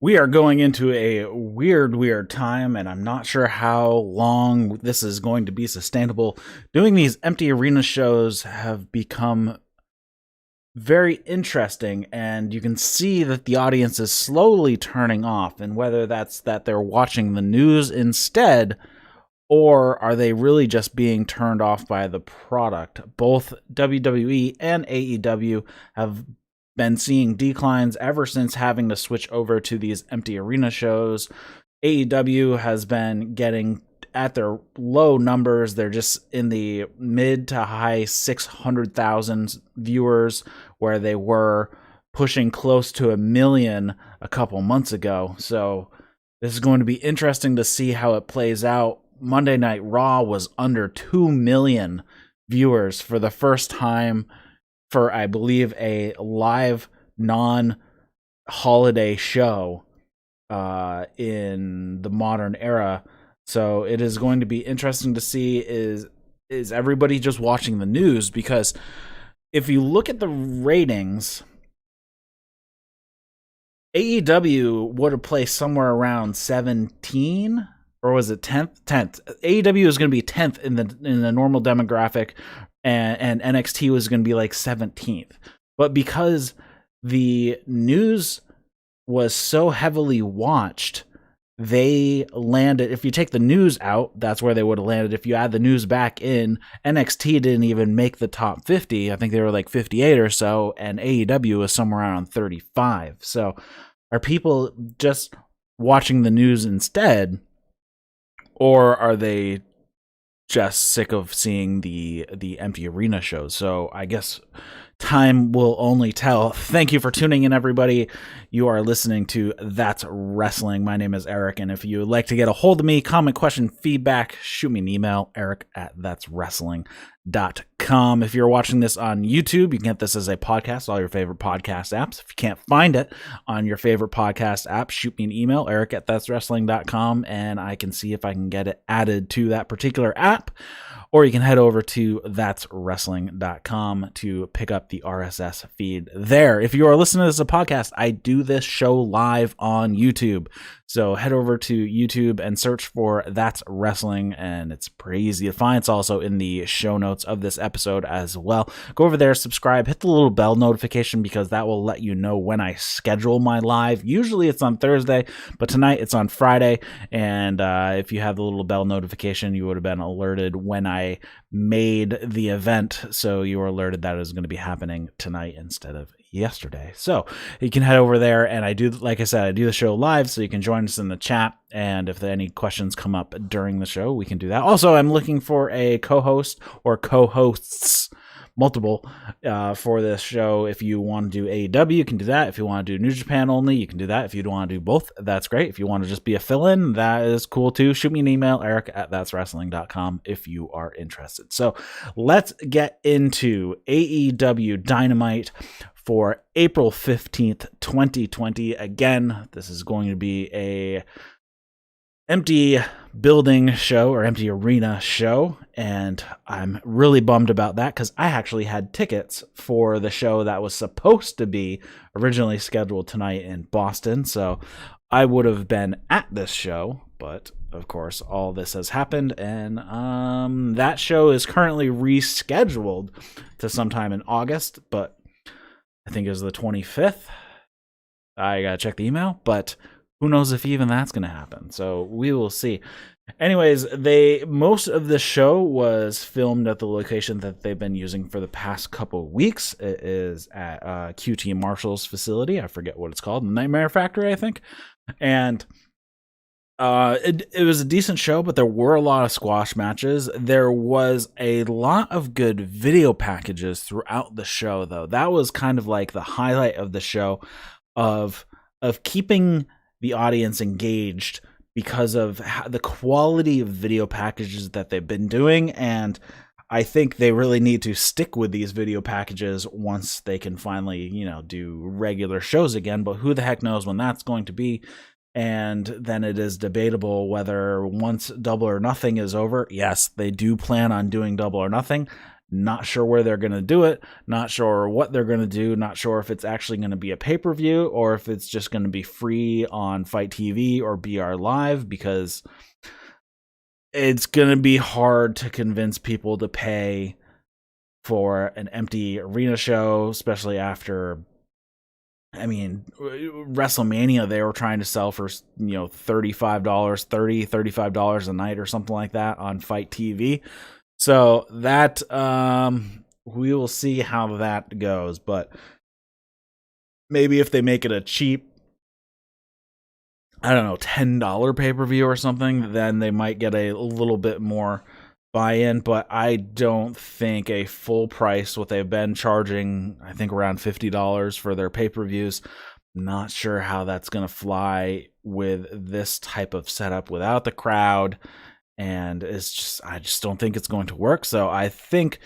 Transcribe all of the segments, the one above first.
We are going into a weird time, and I'm not sure how long this is going to be sustainable. Doing these empty arena shows have become very interesting, and you can see that the audience is slowly turning off, and whether that's that they're watching the news instead, or are they really just being turned off by the product? Both WWE and AEW have been seeing declines ever since having to switch over to these empty arena shows. AEW has been getting at their low numbers. They're just in the mid to high 600,000 viewers, where they were pushing close to 1 million a couple months ago. So this is going to be interesting to see how it plays out. Monday Night Raw was under 2 million viewers for the first time for, I believe, a live non-holiday show in the modern era. So it is going to be interesting to see is everybody just watching the news? Because if you look at the ratings, AEW would have placed somewhere around 17, or was it 10th? 10th. AEW is going to be 10th in the normal demographic, and NXT was going to be like 17th. But because the news was so heavily watched, they landed, if you take the news out, that's where they would have landed. If you add the news back in, NXT didn't even make the top 50. I think they were like 58 or so, and AEW was somewhere around 35. So are people just watching the news instead, or are they just sick of seeing the empty arena shows? So I guess time will only tell. Thank you for tuning in, everybody. You are listening to That's Wrestling. My name is Eric, and if you would like to get a hold of me, comment, question, feedback, shoot me an email, eric@thatswrestling.com. If you're watching this on YouTube, you can get this as a podcast, all your favorite podcast apps. If you can't find it on your favorite podcast app, shoot me an email, eric@thatswrestling.com, and I can see if I can get it added to that particular app. Or you can head over to thatswrestling.com to pick up the RSS feed there. If you are listening to this as a podcast, I do this show live on YouTube. So head over to YouTube and search for That's Wrestling, and it's pretty easy to find. It's also in the show notes of this episode as well. Go over there, subscribe, hit the little bell notification, because that will let you know when I schedule my live. Usually it's on Thursday, but tonight it's on Friday. And if you have the little bell notification, you would have been alerted when I made the event. So you were alerted that it was going to be happening tonight instead of yesterday. So you can head over there, and I do, like I said, I do the show live, so you can join us in the chat, and if any questions come up during the show, we can do that. Also, I'm looking for a co-host or co-hosts, multiple, for this show. If you want to do AEW, you can do that. If you want to do New Japan only, you can do that. If you want to do both, that's great. If you want to just be a fill-in, that is cool too. Shoot me an email, eric@thatswrestling.com, if you are interested. So let's get into AEW Dynamite for April 15th, 2020. Again, this is going to be a empty building show, or empty arena show, and I'm really bummed about that, because I actually had tickets for the show that was supposed to be originally scheduled tonight in Boston, so I would have been at this show, but of course all this has happened, and that show is currently rescheduled to sometime in August, but I think it was the 25th. I gotta check the email, but who knows if even that's gonna happen. So we will see. Anyways, most of the show was filmed at the location that they've been using for the past couple weeks. It is at QT Marshall's facility. I forget what it's called, Nightmare Factory, I think. And it was a decent show, but there were a lot of squash matches. There was a lot of good video packages throughout the show, though. That was kind of like the highlight of the show, of keeping the audience engaged, because of the quality of video packages that they've been doing. And I think they really need to stick with these video packages once they can finally, do regular shows again. But who the heck knows when that's going to be. And then it is debatable whether, once Double or Nothing is over, yes, they do plan on doing Double or Nothing. Not sure where they're going to do it. Not sure what they're going to do. Not sure if it's actually going to be a pay-per-view or if it's just going to be free on Fight TV or BR Live, because it's going to be hard to convince people to pay for an empty arena show, especially after, I mean, WrestleMania, they were trying to sell for, $35 a night or something like that on Fight TV. So that, we will see how that goes. But maybe if they make it a cheap, I don't know, $10 pay-per-view or something, then they might get a little bit more buy-in. But I don't think a full price, what they've been charging, I think around $50 for their pay-per-views, not sure how that's going to fly with this type of setup without the crowd. And I just don't think it's going to work. So I think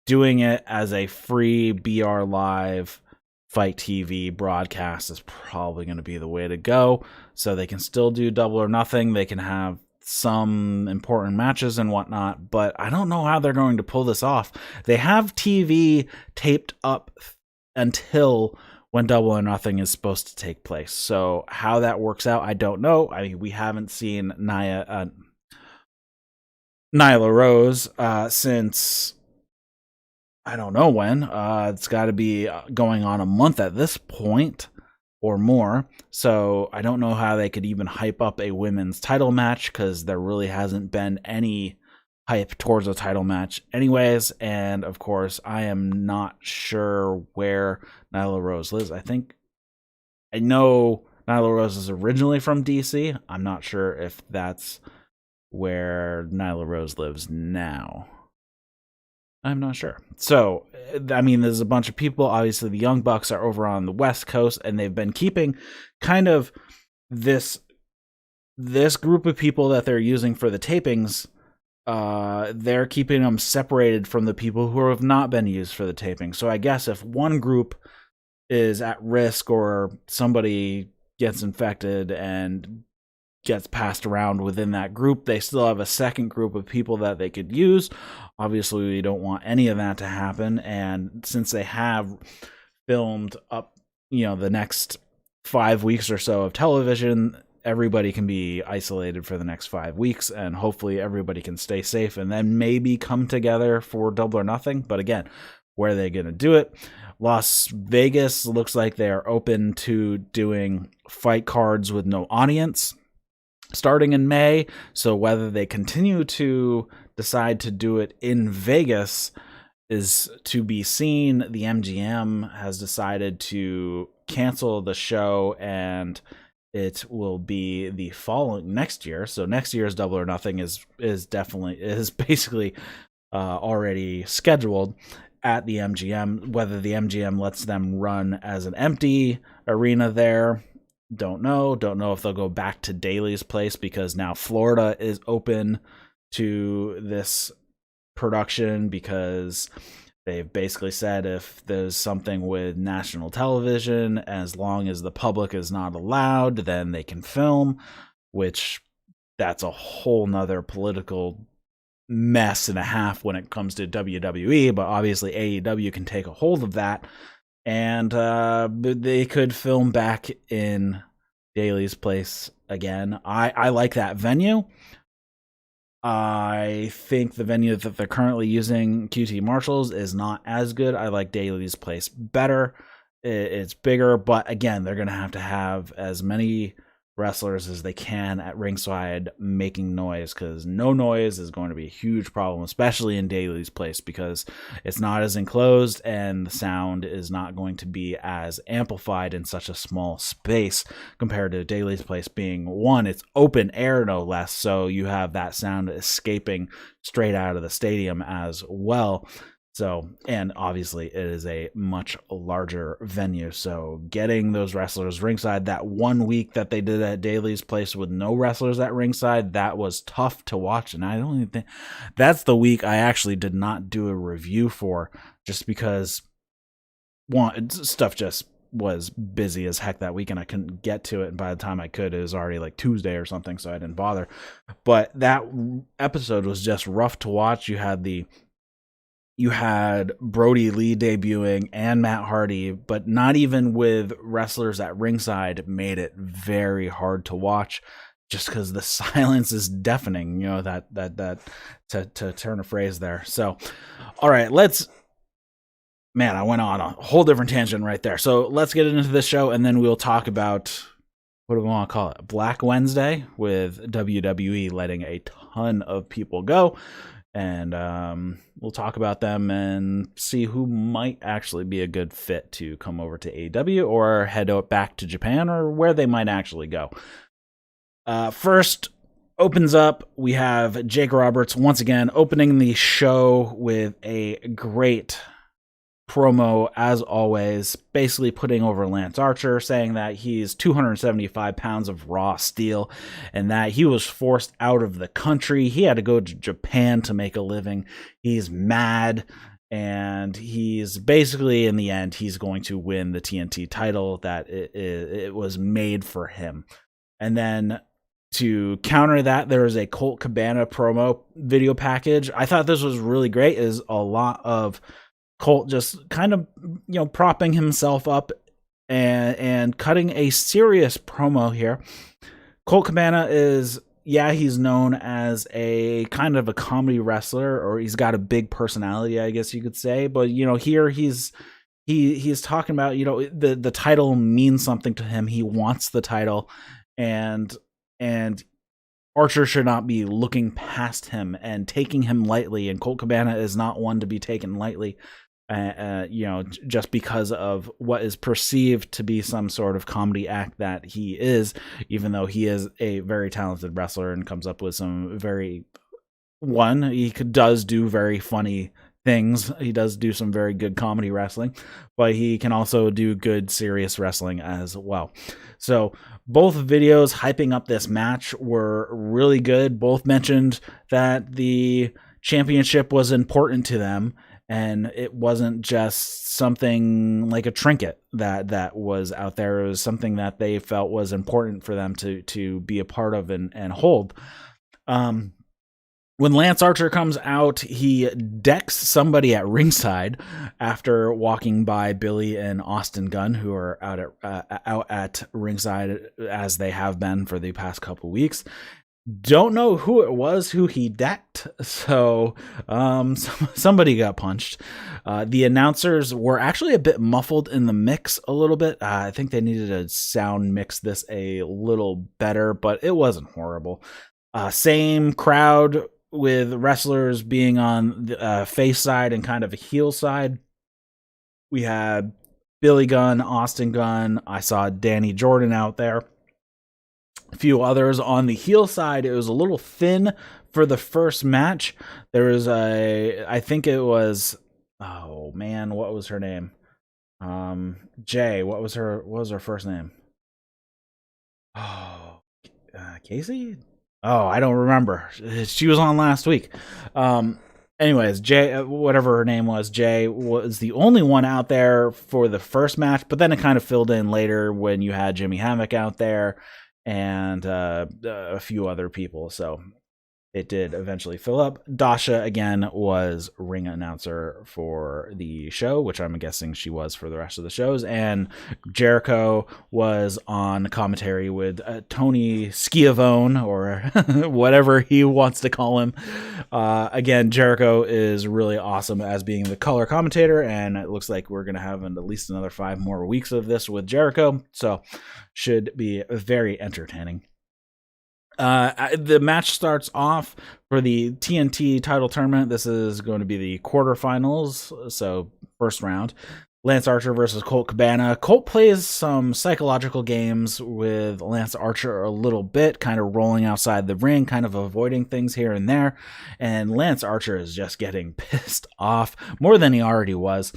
doing it as a free BR Live Fight TV broadcast is probably going to be the way to go. So they can still do Double or Nothing. They can have some important matches and whatnot, but I don't know how they're going to pull this off. They have TV taped up until when Double or Nothing is supposed to take place. So how that works out, I don't know. I mean, we haven't seen Nyla Rose since I don't know when. It's got to be going on a month at this point or more. So I don't know how they could even hype up a women's title match, because there really hasn't been any hype towards a title match anyways. And of course, I am not sure where Nyla Rose lives. I know Nyla Rose is originally from DC. I'm not sure if that's where Nyla Rose lives now. I'm not sure. So, I mean, there's a bunch of people. Obviously, the Young Bucks are over on the West Coast, and they've been keeping kind of this group of people that they're using for the tapings. They're keeping them separated from the people who have not been used for the taping. So I guess if one group is at risk or somebody gets infected and gets passed around within that group, they still have a second group of people that they could use. Obviously, we don't want any of that to happen. And since they have filmed up, the next 5 weeks or so of television, everybody can be isolated for the next 5 weeks, and hopefully everybody can stay safe and then maybe come together for Double or Nothing. But again, where are they going to do it? Las Vegas looks like they are open to doing fight cards with no audience starting in May. So whether they continue to decide to do it in Vegas is to be seen. The MGM has decided to cancel the show, and it will be the following next year. So next year's Double or Nothing is basically already scheduled at the MGM. Whether the MGM lets them run as an empty arena there, don't know if they'll go back to Daly's Place, because now Florida is open to this production, because they've basically said if there's something with national television, as long as the public is not allowed, then they can film, which that's a whole nother political mess and a half when it comes to WWE. But obviously AEW can take a hold of that, and they could film back in Daly's Place again. I like that venue. I think the venue that they're currently using, QT Marshall's, is not as good. I like Daly's Place better. It's bigger, but again, they're going to have as many wrestlers as they can at ringside making noise, because no noise is going to be a huge problem, especially in Daly's Place, because it's not as enclosed and the sound is not going to be as amplified in such a small space compared to Daly's Place being one, it's open air no less, so you have that sound escaping straight out of the stadium as well. So, and obviously it is a much larger venue. So getting those wrestlers ringside, that 1 week that they did at Daly's Place with no wrestlers at ringside, that was tough to watch. And I don't even think that's the week I actually did not do a review for, just because stuff just was busy as heck that week and I couldn't get to it. And by the time I could, it was already like Tuesday or something. So I didn't bother. But that episode was just rough to watch. You had the you had Brody Lee debuting and Matt Hardy, but not even with wrestlers at ringside made it very hard to watch, just because the silence is deafening. You know, that to turn a phrase there. So, all right, man, I went on a whole different tangent right there. So let's get into this show, and then we'll talk about, what do we want to call it? Black Wednesday, with WWE letting a ton of people go. And we'll talk about them and see who might actually be a good fit to come over to AEW or head back to Japan, or where they might actually go. First, opens up, we have Jake Roberts once again opening the show with a great promo, as always, basically putting over Lance Archer, saying that he's 275 pounds of raw steel and that he was forced out of the country. He had to go to Japan to make a living. He's mad, and he's basically, in the end, he's going to win the TNT title, that it was made for him. And then to counter that, there is a Colt Cabana promo video package. I thought this was really great. It is a lot of Colt just kind of, propping himself up and cutting a serious promo here. Colt Cabana is, he's known as a kind of a comedy wrestler, or he's got a big personality, I guess you could say. But, here he's talking about, the title means something to him. He wants the title, and Archer should not be looking past him and taking him lightly. And Colt Cabana is not one to be taken lightly. Just because of what is perceived to be some sort of comedy act that he is, even though he is a very talented wrestler and comes up with some does do very funny things. He does do some very good comedy wrestling, but he can also do good serious wrestling as well. So both videos hyping up this match were really good. Both mentioned that the championship was important to them, and it wasn't just something like a trinket that was out there. It was something that they felt was important for them to be a part of and hold. When Lance Archer comes out, he decks somebody at ringside after walking by Billy and Austin Gunn, who are out at ringside, as they have been for the past couple weeks. Don't know who it was who he decked, so somebody got punched. The announcers were actually a bit muffled in the mix a little bit. I think they needed to sound mix this a little better, but it wasn't horrible. Same crowd, with wrestlers being on the face side and kind of a heel side. We had Billy Gunn, Austin Gunn. I saw Danny Jordan out there. A few others on the heel side. It was a little thin for the first match. There was I think it was, oh man, what was her name? Jay, what was her first name? Oh, Casey? Oh, I don't remember. She was on last week. Anyways, Jay, whatever her name was, Jay was the only one out there for the first match, but then it kind of filled in later when you had Jimmy Havoc out there and a few other people. So it did eventually fill up. Dasha, again, was ring announcer for the show, which I'm guessing she was for the rest of the shows. And Jericho was on commentary with Tony Schiavone, or whatever he wants to call him. Again, Jericho is really awesome as being the color commentator, and it looks like we're going to have at least another 5 more weeks of this with Jericho. So should be very entertaining. The match starts off for the TNT title tournament. This is going to be the quarterfinals, so first round. Lance Archer versus Colt Cabana. Colt plays some psychological games with Lance Archer a little bit, kind of rolling outside the ring, kind of avoiding things here and there. And Lance Archer is just getting pissed off more than he already was.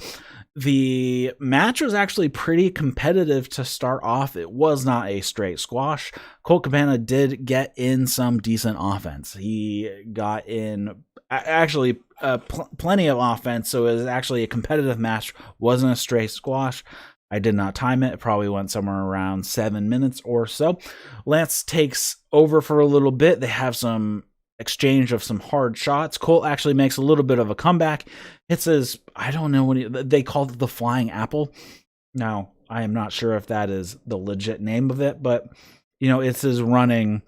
The match was actually pretty competitive to start off. It was not a straight squash. Colt Cabana did get in some decent offense. He got in actually plenty of offense, so it was actually a competitive match. Wasn't a straight squash. I did not time it. It probably went somewhere around 7 minutes or so. Lance takes over for a little bit. They have some exchange of some hard shots. Colt actually makes a little bit of a comeback. It says, I don't know what they called it, the flying apple. Now, I am not sure if that is the legit name of it, but it's his running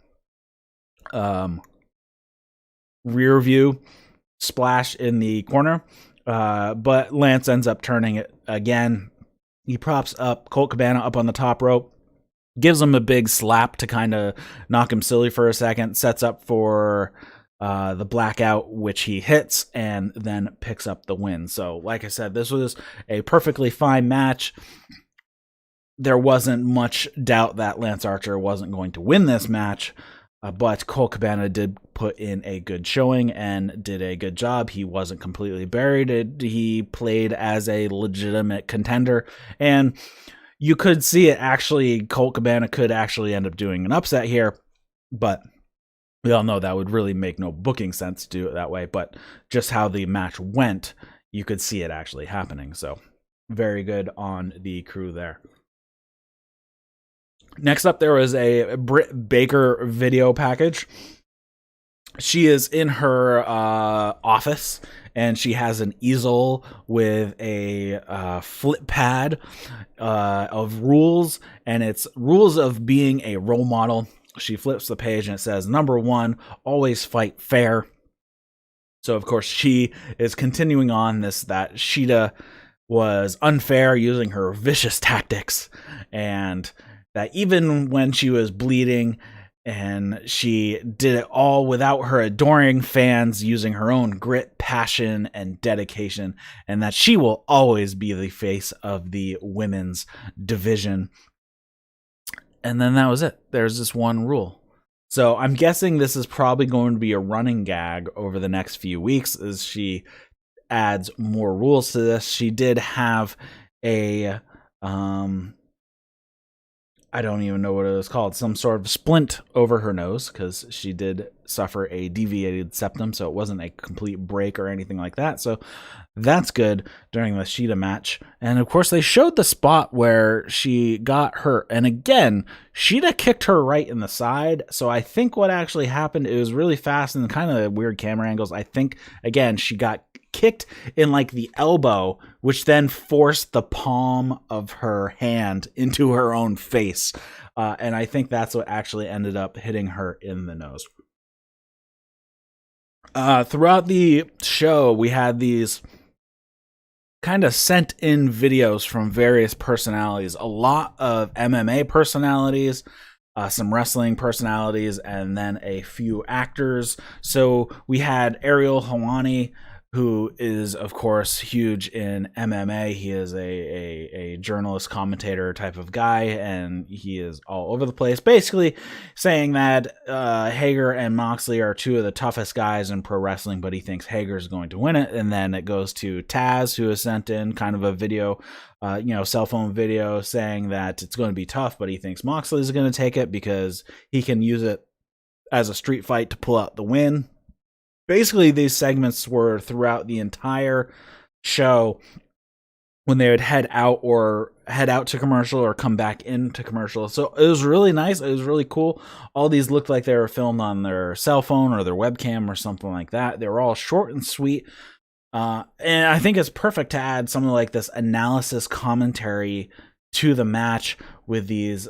rear view splash in the corner. But Lance ends up turning it again. He props up Colt Cabana up on the top rope, gives him a big slap to kind of knock him silly for a second, sets up for the blackout, which he hits, and then picks up the win. So, like I said, this was a perfectly fine match. There wasn't much doubt that Lance Archer wasn't going to win this match, but Colt Cabana did put in a good showing and did a good job. He wasn't completely buried. He played as a legitimate contender, and you could see it actually. Colt Cabana could actually end up doing an upset here, but we all know that would really make no booking sense to do it that way. But just how the match went, you could see it actually happening. So very good on the crew there. Next up, there was a Britt Baker video package. She is in her office, and she has an easel with a flip pad of rules, and it's rules of being a role model. She flips the page, and it says, number 1, always fight fair. So, of course, she is continuing on that Sheeta was unfair, using her vicious tactics, and that even when she was bleeding, and she did it all without her adoring fans, using her own grit, passion, and dedication, and that she will always be the face of the women's division. And then that was it. There's this one rule. So I'm guessing this is probably going to be a running gag over the next few weeks as she adds more rules to this. She did have a I don't even know what it was called, some sort of splint over her nose, because she did suffer a deviated septum, so it wasn't a complete break or anything like that. So that's good during the Sheeta match. And of course, they showed the spot where she got hurt. And again, Sheeta kicked her right in the side. So I think what actually happened, it was really fast and kind of weird camera angles. I think, again, she got kicked in like the elbow, which then forced the palm of her hand into her own face. And I think that's what actually ended up hitting her in the nose. Throughout the show, we had these kind of sent in videos from various personalities, a lot of MMA personalities, some wrestling personalities, and then a few actors. So we had Ariel Helwani, who is, of course, huge in MMA. He is a journalist, commentator type of guy, and he is all over the place, basically saying that Hager and Moxley are two of the toughest guys in pro wrestling, but he thinks Hager is going to win it. And then it goes to Taz, who has sent in kind of a video, cell phone video, saying that it's going to be tough, but he thinks Moxley is going to take it because he can use it as a street fight to pull out the win. Basically, these segments were throughout the entire show when they would head out to commercial or come back into commercial. So it was really nice. It was really cool. All these looked like they were filmed on their cell phone or their webcam or something like that. They were all short and sweet. And I think it's perfect to add something like this analysis commentary to the match with these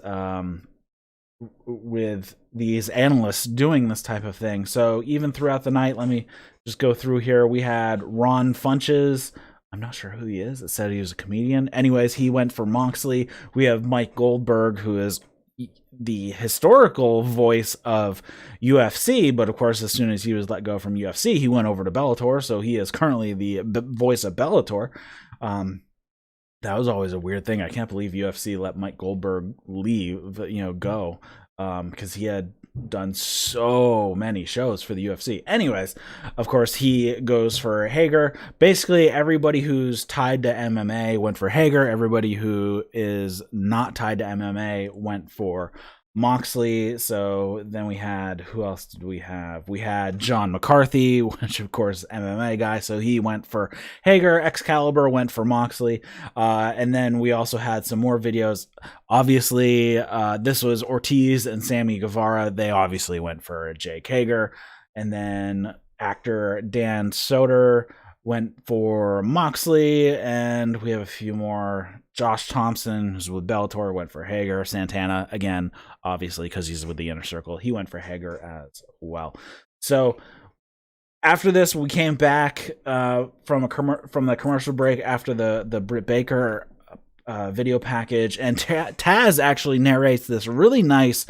analysts doing this type of thing. So even throughout the night, let me just go through here. We had Ron Funches. I'm not sure who he is. It said he was a comedian. Anyways, he went for Moxley. We have Mike Goldberg, who is the historical voice of UFC, but of course, as soon as he was let go from UFC, he went over to Bellator. So he is currently the voice of Bellator. That was always a weird thing. I can't believe UFC let Mike Goldberg leave, go, because he had done so many shows for the UFC. Anyways, of course, he goes for Hager. Basically, everybody who's tied to MMA went for Hager. Everybody who is not tied to MMA went for Moxley. So then we had, who else did we have? We had John McCarthy, which of course MMA guy, so he went for Hager. Excalibur went for Moxley, and then we also had some more videos. Obviously, this was Ortiz and Sammy Guevara. They obviously went for Jake Hager. And then actor Dan Soder went for Moxley, and we have a few more. Josh Thompson, who's with Bellator, went for Hager. Santana, again, obviously, because he's with the Inner Circle, he went for Hager as well. So after this, we came back from the commercial break after the Britt Baker video package, and Taz actually narrates this really nice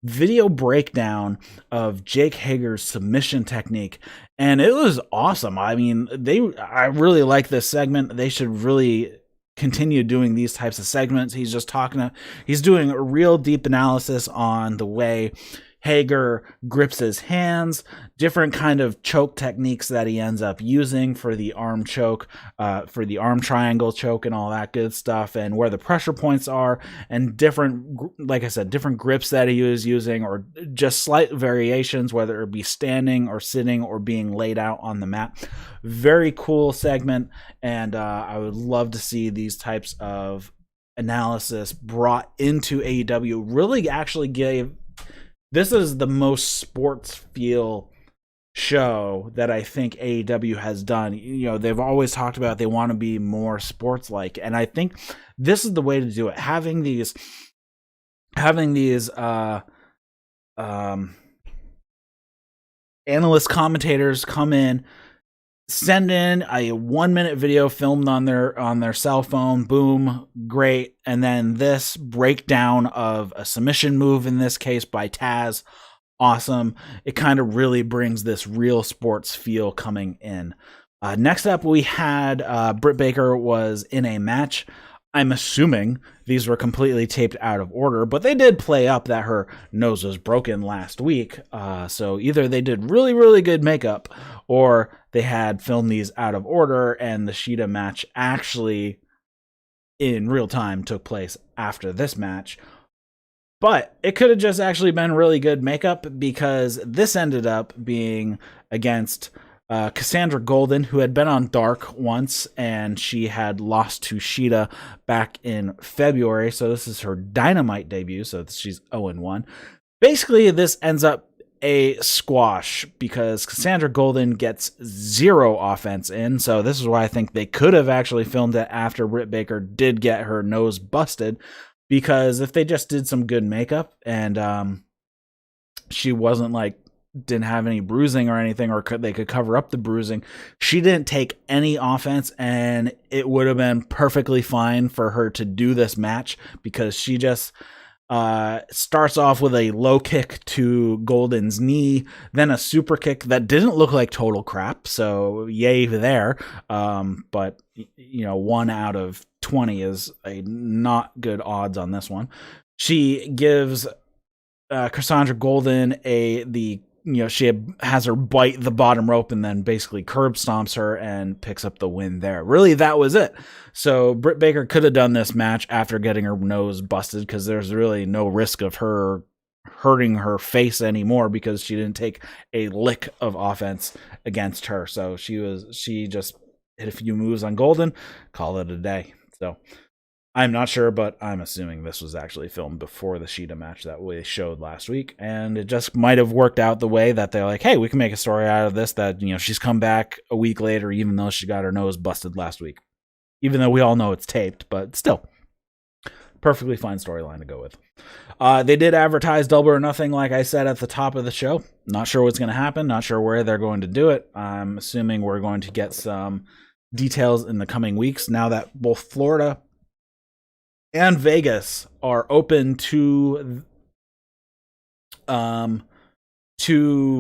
video breakdown of Jake Hager's submission technique, and it was awesome. I mean, I really like this segment. They should really continue doing these types of segments. He's doing a real deep analysis on the way Hager grips his hands, different kind of choke techniques that he ends up using for the arm choke, for the arm triangle choke and all that good stuff, and where the pressure points are, and different, like I said, different grips that he was using, or just slight variations, whether it be standing or sitting or being laid out on the mat. Very cool segment, and I would love to see these types of analysis brought into AEW. Really actually this is the most sports feel show that I think AEW has done. You know, they've always talked about they want to be more sports like, and I think this is the way to do it. Having these analyst commentators come in, send in a 1-minute video filmed on their cell phone, boom, great, and then this breakdown of a submission move, in this case by Taz, awesome. It kind of really brings this real sports feel coming in. Next up, we had Britt Baker was in a match. I'm assuming these were completely taped out of order, but they did play up that her nose was broken last week. So either they did really, really good makeup, or they had filmed these out of order, and the Sheeta match actually in real time took place after this match. But it could have just actually been really good makeup, because this ended up being against Casandra Golden, who had been on Dark once, and she had lost to Sheeta back in February. So this is her Dynamite debut. So she's 0-1. Basically, this ends up a squash, because Casandra Golden gets 0 offense in. So this is why I think they could have actually filmed it after Britt Baker did get her nose busted, because if they just did some good makeup and she wasn't didn't have any bruising or anything, or they could cover up the bruising, she didn't take any offense, and it would have been perfectly fine for her to do this match, because she just starts off with a low kick to Golden's knee, then a super kick that didn't look like total crap, so yay there. But 1 out of 20 is a not good odds on this one. She gives Cassandra Golden she has her bite the bottom rope and then basically curb stomps her and picks up the win there. Really, that was it. So Britt Baker could have done this match after getting her nose busted, because there's really no risk of her hurting her face anymore, because she didn't take a lick of offense against her. So she just hit a few moves on Golden, call it a day. So I'm not sure, but I'm assuming this was actually filmed before the Sheeta match that we showed last week, and it just might have worked out the way that they're like, hey, we can make a story out of this, that she's come back a week later, even though she got her nose busted last week. Even though we all know it's taped, but still, perfectly fine storyline to go with. They did advertise Double or Nothing, like I said at the top of the show. Not sure what's going to happen, not sure where they're going to do it. I'm assuming we're going to get some details in the coming weeks, now that both Florida and Vegas are open to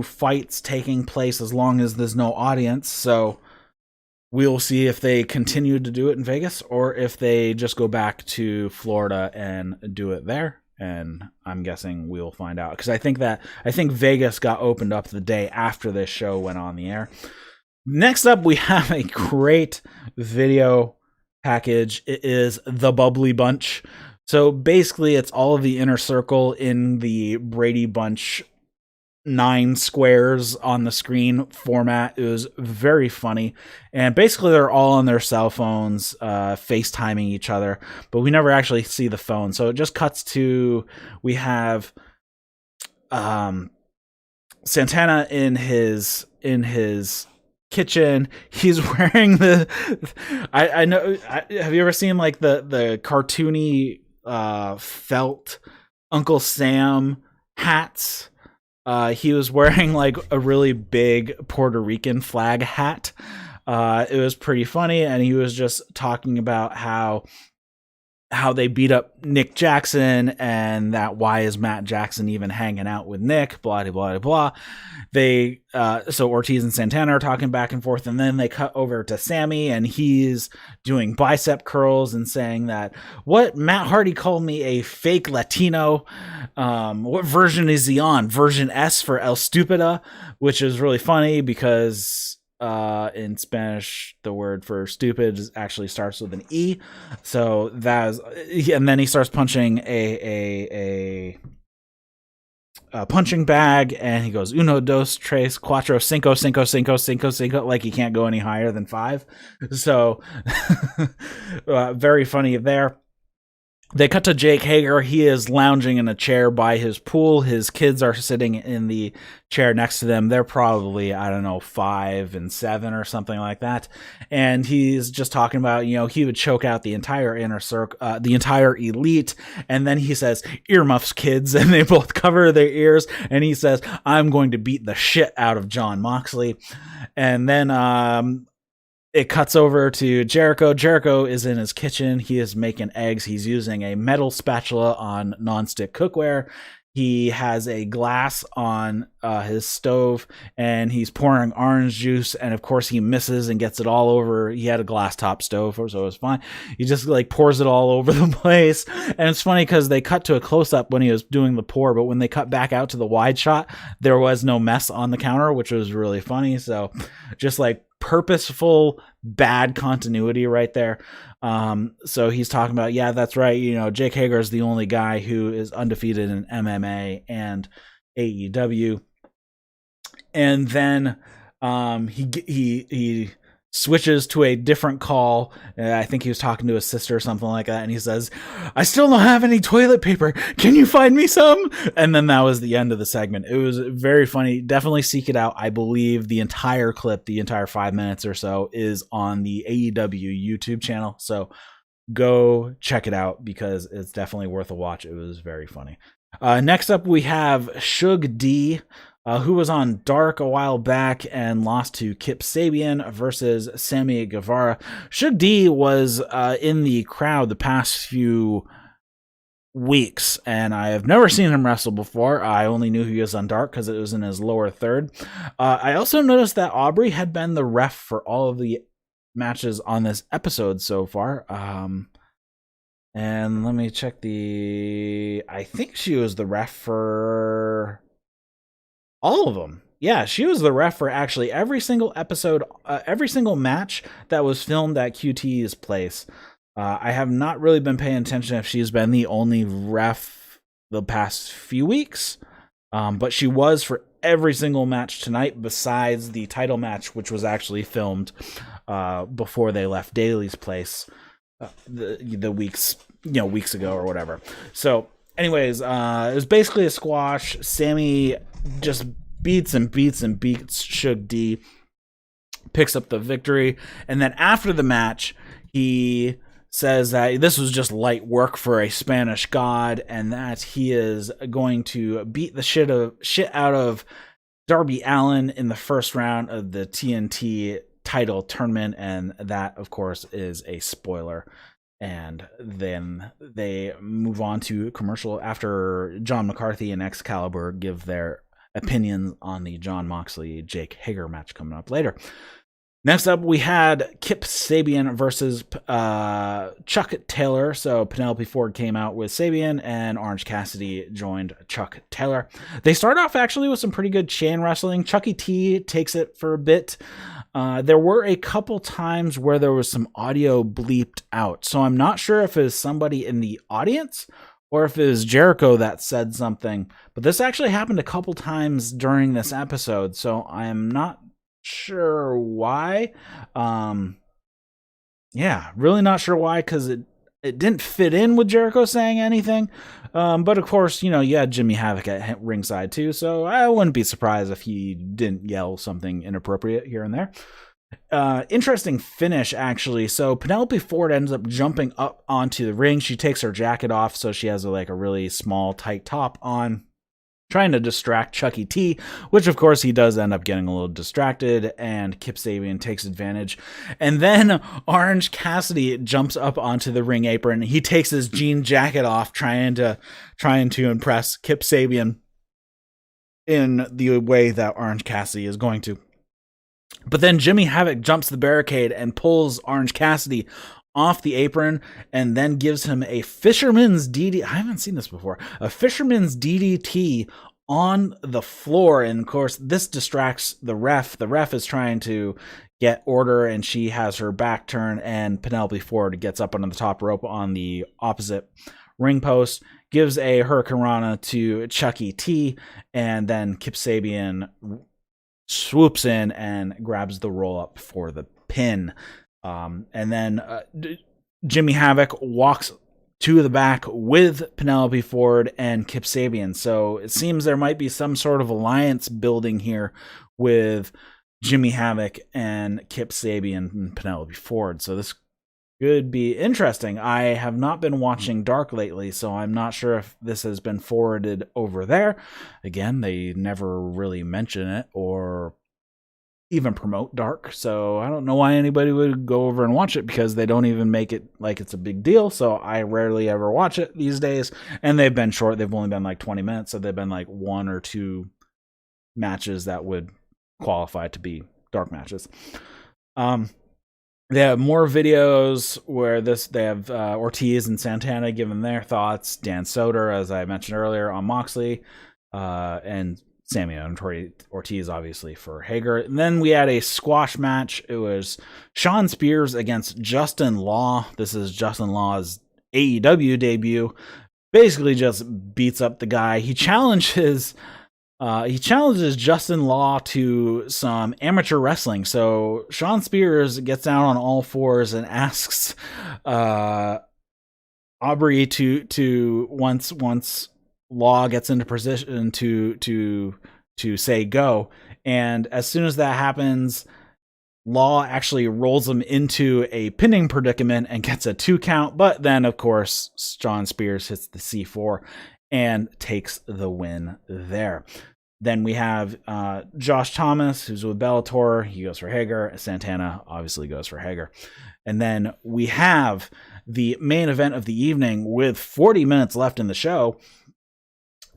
fights taking place as long as there's no audience. So we'll see if they continue to do it in Vegas, or if they just go back to Florida and do it there. And I'm guessing we'll find out, because I think Vegas got opened up the day after this show went on the air. Next up, we have a great video package. It is the Bubbly Bunch. So basically, it's all of the Inner Circle in the Brady Bunch 9 squares on the screen format. It was very funny, and basically they're all on their cell phones FaceTiming each other, but we never actually see the phone. So it just cuts to, we have Santana in his kitchen. He's wearing the. I know. Have you ever seen like the cartoony felt Uncle Sam hats? He was wearing like a really big Puerto Rican flag hat. It was pretty funny, and he was just talking about how they beat up Nick Jackson, and that why is Matt Jackson even hanging out with Nick, blah, blah, blah, blah. They, so Ortiz and Santana are talking back and forth, and then they cut over to Sammy, and he's doing bicep curls and saying that, what Matt Hardy called me a fake Latino. What version is he on? Version S for El Stupida, which is really funny because in Spanish, the word for stupid actually starts with an E. So that is, and then he starts punching a punching bag, and he goes uno, dos, tres, cuatro, cinco, cinco, cinco, cinco, cinco, like he can't go any higher than 5. So very funny there. They cut to Jake Hager. He is lounging in a chair by his pool. His kids are sitting in the chair next to them. They're probably, I don't know, 5 and 7 or something like that. And he's just talking about, you know, he would choke out the entire inner circle, the entire elite. And then he says, earmuffs, kids. And they both cover their ears. And he says, I'm going to beat the shit out of Jon Moxley. And then, it cuts over to Jericho. Jericho is in his kitchen. He is making eggs. He's using a metal spatula on nonstick cookware. He has a glass on his stove, and he's pouring orange juice. And of course, he misses and gets it all over. He had a glass top stove, so it was fine. He just like pours it all over the place. And it's funny because they cut to a close up when he was doing the pour, but when they cut back out to the wide shot, there was no mess on the counter, which was really funny. So just like purposeful bad continuity right there. So he's talking about, yeah, that's right. You know, Jake Hager is the only guy who is undefeated in MMA and AEW. And then he switches to a different call. I think he was talking to his sister or something like that. And he says, I still don't have any toilet paper. Can you find me some? And then that was the end of the segment. It was very funny. Definitely seek it out. I believe the entire clip, the entire 5 minutes or so, is on the AEW YouTube channel. So go check it out because it's definitely worth a watch. It was very funny. Next up, we have Suge D, who was on Dark a while back and lost to Kip Sabian versus Sammy Guevara. Suge D was in the crowd the past few weeks, and I have never seen him wrestle before. I only knew he was on Dark because it was in his lower third. I also noticed that Aubrey had been the ref for all of the matches on this episode so far. And let me check I think she was the ref for all of them. Yeah, she was the ref for actually every single episode, every single match that was filmed at QT's place. I have not really been paying attention if she's been the only ref the past few weeks, but she was for every single match tonight besides the title match, which was actually filmed before they left Daly's place the weeks ago or whatever. So anyways, it was basically a squash. Sammy just beats Suge D, picks up the victory, and then after the match, he says that this was just light work for a Spanish god, and that he is going to beat the shit out of Darby Allin in the first round of the TNT title tournament, and that, of course, is a spoiler. And then they move on to commercial after John McCarthy and Excalibur give their opinions on the Jon Moxley Jake Hager match coming up later. Next up, we had Kip Sabian versus Chuck Taylor. So Penelope Ford came out with Sabian, and Orange Cassidy joined Chuck Taylor. They start off actually with some pretty good chain wrestling. Chucky T takes it for a bit. There were a couple times where there was some audio bleeped out. So I'm not sure if it was somebody in the audience or if it was Jericho that said something. But this actually happened a couple times during this episode. So I am not sure why. Yeah, really not sure why, because it didn't fit in with Jericho saying anything. But of course, you had Jimmy Havoc at ringside too, so I wouldn't be surprised if he didn't yell something inappropriate here and there. Interesting finish, actually. So Penelope Ford ends up jumping up onto the ring. She takes her jacket off, so she has a really small, tight top on, trying to distract Chucky T, which of course he does end up getting a little distracted, and Kip Sabian takes advantage. And then Orange Cassidy jumps up onto the ring apron. He takes his jean jacket off, trying to impress Kip Sabian in the way that Orange Cassidy is going to. But then Jimmy Havoc jumps the barricade and pulls Orange Cassidy off the apron, and then gives him a fisherman's DDT. I haven't seen this before. A fisherman's DDT on the floor. And of course, this distracts the ref. The ref is trying to get order, and she has her back turned, and Penelope Ford gets up on the top rope on the opposite ring post, gives a Hurricanrana to Chucky T, and then Kip Sabian swoops in and grabs the roll up for the pin. And then Jimmy Havoc walks to the back with Penelope Ford and Kip Sabian. So it seems there might be some sort of alliance building here with Jimmy Havoc and Kip Sabian and Penelope Ford. So this could be interesting. I have not been watching Dark lately, so I'm not sure if this has been forwarded over there. Again, they never really mention it or even promote Dark, so I don't know why anybody would go over and watch it, because they don't even make it like it's a big deal. So I rarely ever watch it these days, and they've been short. They've only been 20 minutes, so they've been 1 or 2 matches that would qualify to be Dark matches. They have more videos where they have Ortiz and Santana giving their thoughts, Dan Soder, as I mentioned earlier, on Moxley, and Sammy and Ortiz, obviously, for Hager. And then we had a squash match. It was Shawn Spears against Justin Law. This is Justin Law's AEW debut. Basically just beats up the guy. He challenges Justin Law to some amateur wrestling. So Shawn Spears gets down on all fours and asks Aubrey to once Law gets into position to say go, and as soon as that happens, Law actually rolls him into a pinning predicament and gets a 2 count. But then, of course, Shawn Spears hits the C4 and takes the win there. Then we have Josh Thomas, who's with Bellator. He goes for Hager. Santana obviously goes for Hager. And then we have the main event of the evening with 40 minutes left in the show.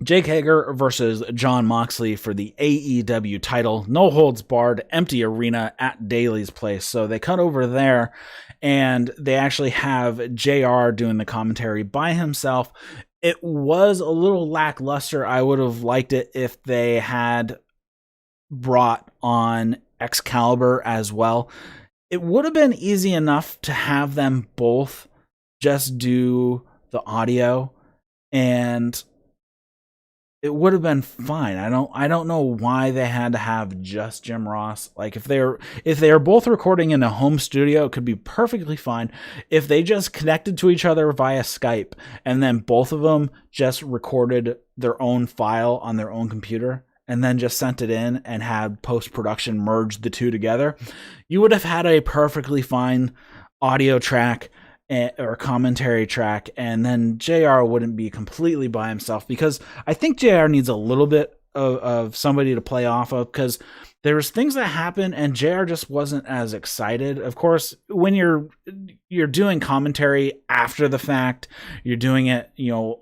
Jake Hager versus Jon Moxley for the AEW title. No holds barred, empty arena at Daly's place. So they cut over there, and they actually have JR doing the commentary by himself. It was a little lackluster. I would have liked it if they had brought on Excalibur as well. It would have been easy enough to have them both just do the audio, and it would have been fine. I don't know why they had to have just Jim Ross. If they are both recording in a home studio, it could be perfectly fine. If they just connected to each other via Skype and then both of them just recorded their own file on their own computer and then just sent it in and had post-production merge the two together, you would have had a perfectly fine audio track or commentary track, and then JR wouldn't be completely by himself, because I think JR needs a little bit of somebody to play off of, because there was things that happened and JR just wasn't as excited. Of course, when you're doing commentary after the fact, you're doing it,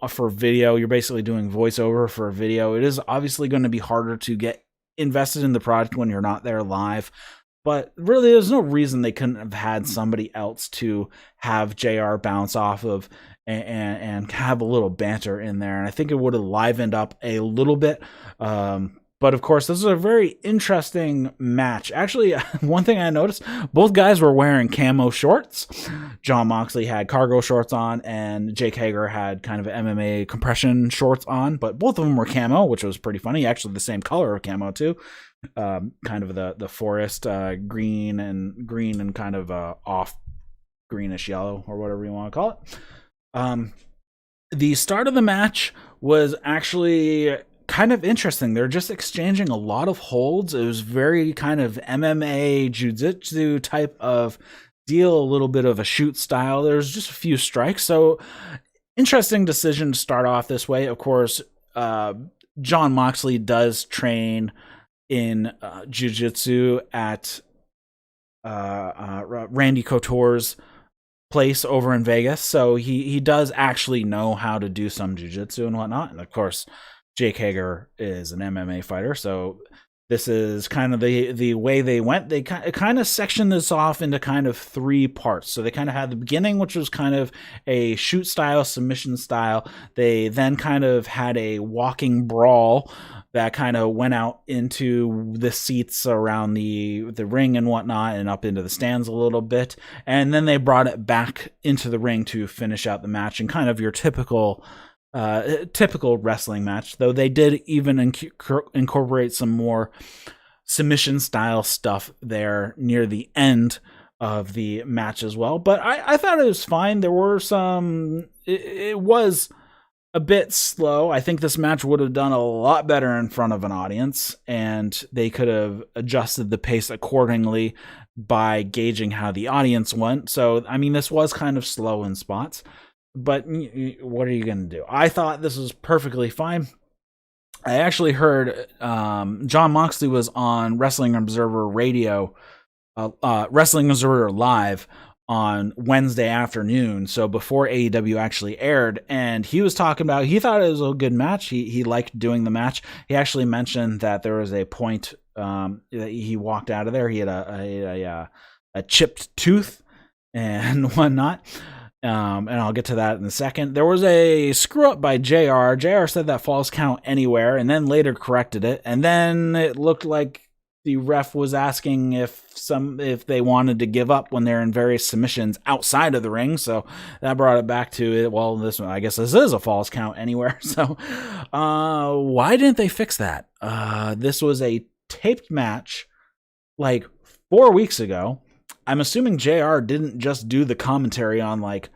for video, you're basically doing voiceover for a video. It is obviously going to be harder to get invested in the product when you're not there live. But really, there's no reason they couldn't have had somebody else to have JR bounce off of and have a little banter in there. And I think it would have livened up a little bit. But of course, this is a very interesting match. Actually, one thing I noticed, both guys were wearing camo shorts. Jon Moxley had cargo shorts on, and Jake Hager had kind of MMA compression shorts on. But both of them were camo, which was pretty funny. Actually, the same color of camo, too. Kind of the forest green and kind of off greenish yellow, or whatever you want to call it. The start of the match was actually kind of interesting. They're just exchanging a lot of holds. It was very kind of MMA, jiu-jitsu type of deal, a little bit of a shoot style. There's just a few strikes. So interesting decision to start off this way. Of course, Jon Moxley does train in jiu-jitsu at Randy Couture's place over in Vegas, so he does actually know how to do some jiu-jitsu and whatnot. And of course, Jake Hager is an MMA fighter, so this is kind of the way they went. They kind of sectioned this off into kind of 3 parts. So they kind of had the beginning, which was kind of a shoot style, submission style. They then kind of had a walking brawl that kind of went out into the seats around the ring and whatnot, and up into the stands a little bit. And then they brought it back into the ring to finish out the match, and kind of your typical wrestling match, though they did even incorporate some more submission style stuff there near the end of the match as well. But I thought it was fine. There were some, it was a bit slow. I think this match would have done a lot better in front of an audience, and they could have adjusted the pace accordingly by gauging how the audience went. So, I mean, this was kind of slow in spots, but what are you going to do? I thought this was perfectly fine. I actually heard Jon Moxley was on Wrestling Observer Radio, Wrestling Observer Live on Wednesday afternoon, so before AEW actually aired, and he was talking about, he thought it was a good match. He liked doing the match. He actually mentioned that there was a point that he walked out of there. He had a chipped tooth and whatnot. And I'll get to that in a second. There was a screw up by JR. JR said that falls count anywhere, and then later corrected it. And then it looked like the ref was asking if they wanted to give up when they're in various submissions outside of the ring. So that brought it back to it. Well, I guess this is a falls count anywhere. So why didn't they fix that? This was a taped match like 4 weeks ago. I'm assuming JR didn't just do the commentary on like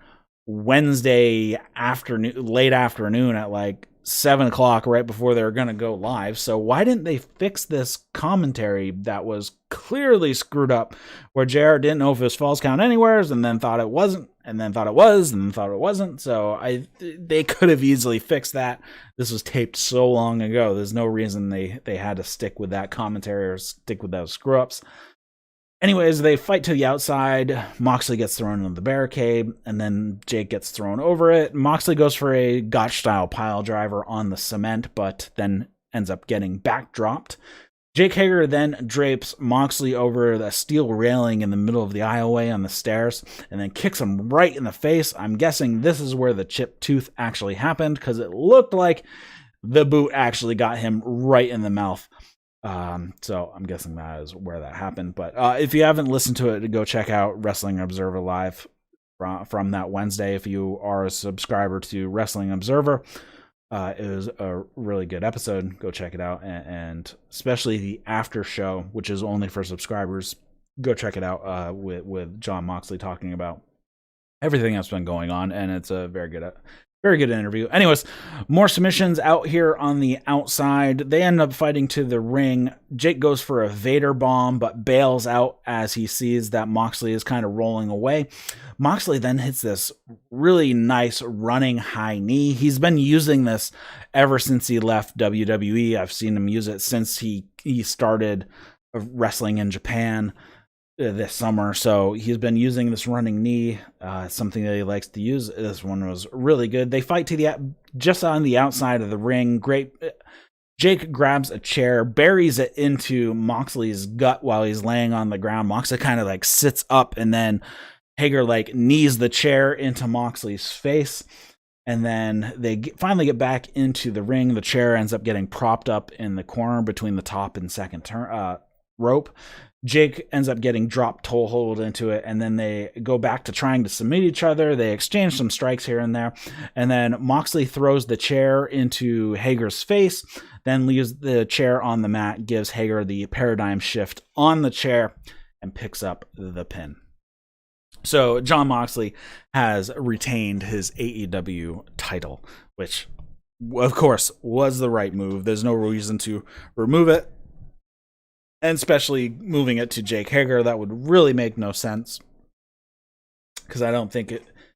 Wednesday afternoon, late afternoon at like 7:00 right before they were going to go live. So why didn't they fix this commentary that was clearly screwed up, where JR didn't know if it was falls count anywheres, and then thought it wasn't, and then thought it was, and then thought it wasn't. So they could have easily fixed that. This was taped so long ago. There's no reason they had to stick with that commentary or stick with those screw ups. Anyways, they fight to the outside. Moxley gets thrown into the barricade, and then Jake gets thrown over it. Moxley goes for a Gotch-style pile driver on the cement, but then ends up getting backdropped. Jake Hager then drapes Moxley over the steel railing in the middle of the aisleway on the stairs, and then kicks him right in the face. I'm guessing this is where the chipped tooth actually happened, because it looked like the boot actually got him right in the mouth. So I'm guessing that is where that happened. But if you haven't listened to it, go check out Wrestling Observer Live from that Wednesday. If you are a subscriber to Wrestling Observer, it was a really good episode. Go check it out, and especially the after show, which is only for subscribers. Go check it out with Jon Moxley talking about everything that's been going on, and it's a very good interview. Anyways, more submissions out here on the outside. They end up fighting to the ring. Jake goes for a Vader bomb, but bails out as he sees that Moxley is kind of rolling away. Moxley then hits this really nice running high knee. He's been using this ever since he left WWE. I've seen him use it since he started wrestling in Japan this summer. So he's been using this running knee, something that he likes to use. This one was really good. They fight to just on the outside of the ring. Great. Jake grabs a chair, buries it into Moxley's gut while he's laying on the ground. Moxley kind of like sits up, and then Hager like knees the chair into Moxley's face. And then they finally get back into the ring. The chair ends up getting propped up in the corner between the top and second rope. Jake ends up getting dropped toe hold into it, and then they go back to trying to submit each other. They exchange some strikes here and there, and then Moxley throws the chair into Hager's face, then leaves the chair on the mat, gives Hager the paradigm shift on the chair, and picks up the pin. So Jon Moxley has retained his AEW title, which, of course, was the right move. There's no reason to remove it, and especially moving it to Jake Hager. That would really make no sense, because I don't think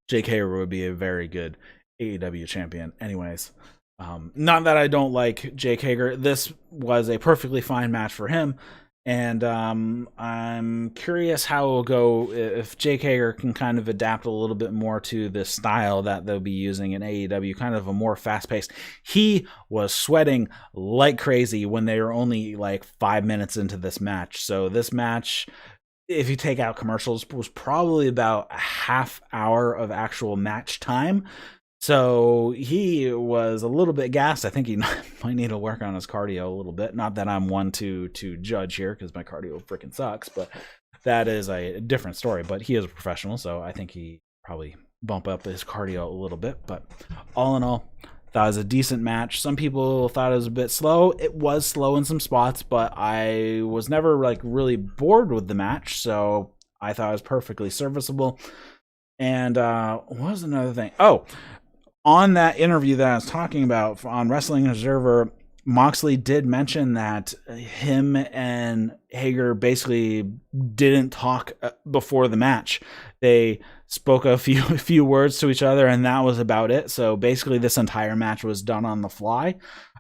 Jake Hager would be a very good AEW champion anyways. Not that I don't like Jake Hager. This was a perfectly fine match for him. And I'm curious how it will go if Jake Hager can kind of adapt a little bit more to the style that they'll be using in AEW, kind of a more fast-paced. He was sweating like crazy when they were only like 5 minutes into this match. So this match, if you take out commercials, was probably about a half hour of actual match time. So he was a little bit gassed. I think he might need to work on his cardio a little bit. Not that I'm one to judge here, because my cardio freaking sucks, but that is a different story. But he is a professional, so I think he probably bump up his cardio a little bit. But all in all, that was a decent match. Some people thought it was a bit slow. It was slow in some spots, but I was never like really bored with the match, so I thought it was perfectly serviceable. And what was another thing? Oh, on that interview that I was talking about on Wrestling Observer, Moxley did mention that him and Hager basically didn't talk before the match. They spoke a few words to each other, and that was about it. So basically this entire match was done on the fly.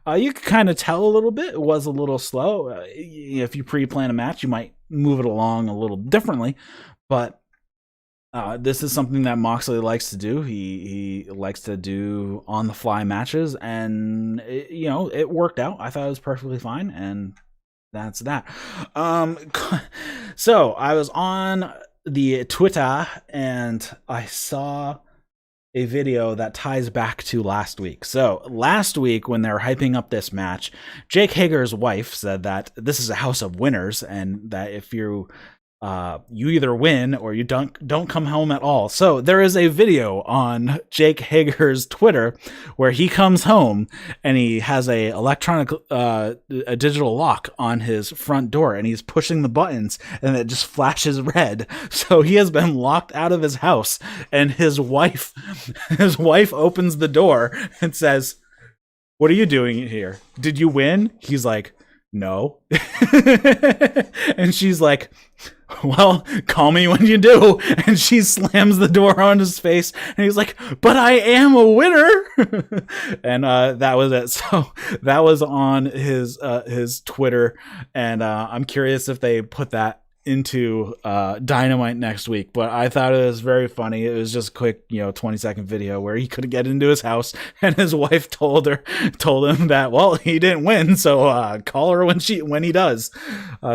You could kind of tell a little bit. It was a little slow. If you pre-plan a match, you might move it along a little differently, but this is something that Moxley likes to do. He likes to do on-the-fly matches, and it worked out. I thought it was perfectly fine, and that's that. So I was on the Twitter, and I saw a video that ties back to last week. So last week, when they were hyping up this match, Jake Hager's wife said that this is a house of winners, and that if you either win or you don't come home at all. So there is a video on Jake Hager's Twitter where he comes home and he has a digital lock on his front door, and he's pushing the buttons and it just flashes red. So he has been locked out of his house, and his wife opens the door and says, "What are you doing here? Did you win?" He's like, "No." And she's like, "Well, call me when you do." And she slams the door on his face, and he's like, "But I am a winner." And that was it. So that was on his Twitter, and I'm curious if they put that into Dynamite next week. But I thought it was very funny. It was just a quick 20-second video where he could get into his house, and his wife told him that, well, he didn't win, so call her when he does.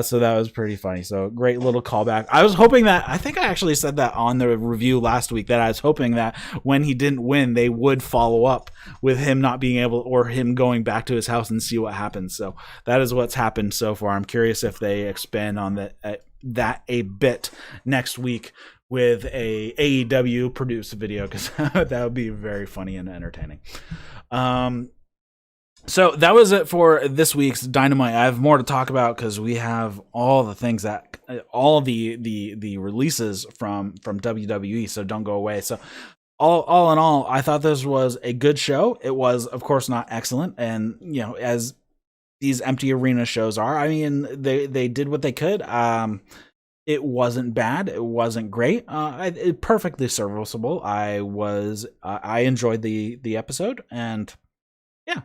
So that was pretty funny. So great little callback. I was hoping that, I think I actually said that on the review last week, that I was hoping that when he didn't win, they would follow up with him not being able, or him going back to his house and see what happens. So that is what's happened so far. I'm curious if they expand on that a bit next week with a AEW produced video, because that would be very funny and entertaining. So that was it for this week's Dynamite. I have more to talk about because we have all the things all the releases from WWE, so don't go away. So all in all, I thought this was a good show. It was, of course, not excellent, and as these empty arena shows are, I mean, they did what they could. It wasn't bad. It wasn't great. It perfectly serviceable. I enjoyed the episode, and yeah,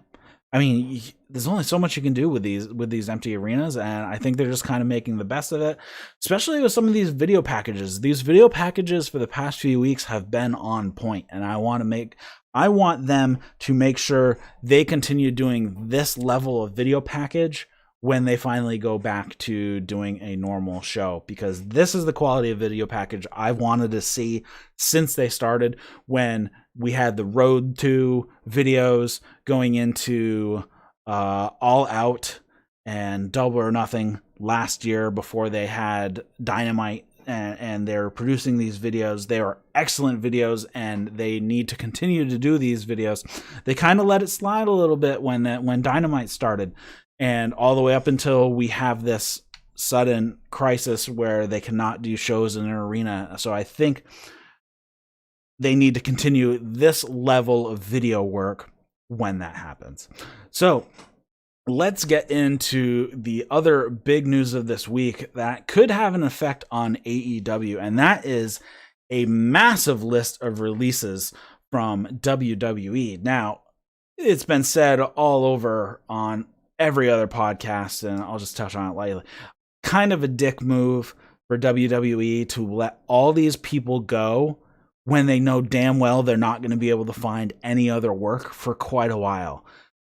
I mean, there's only so much you can do with these empty arenas, and I think they're just kind of making the best of it, especially with some of these video packages. These video packages for the past few weeks have been on point, and I want them to make sure they continue doing this level of video package when they finally go back to doing a normal show, because this is the quality of video package I wanted to see since they started, when we had the Road to videos going into All Out and Double or Nothing last year before they had Dynamite, and they're producing these videos. They are excellent videos, and they need to continue to do these videos. They kind of let it slide a little bit when Dynamite started, and all the way up until we have this sudden crisis where they cannot do shows in an arena. So I think they need to continue this level of video work when that happens. So let's get into the other big news of this week that could have an effect on AEW, and that is a massive list of releases from WWE. Now, it's been said all over on every other podcast, and I'll just touch on it lightly. Kind of a dick move for WWE to let all these people go when they know damn well they're not going to be able to find any other work for quite a while.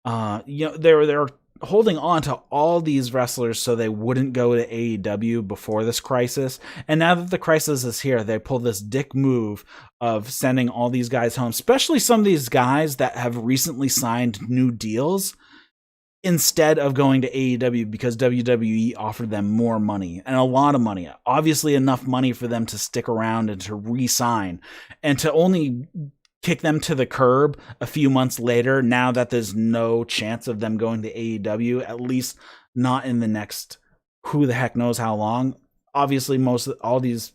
They're holding on to all these wrestlers so they wouldn't go to AEW before this crisis. And now that the crisis is here, they pull this dick move of sending all these guys home, especially some of these guys that have recently signed new deals, instead of going to AEW because WWE offered them more money, and a lot of money. Obviously enough money for them to stick around and to re-sign, and to only kick them to the curb a few months later, now that there's no chance of them going to AEW, at least not in the next who the heck knows how long. Obviously, all these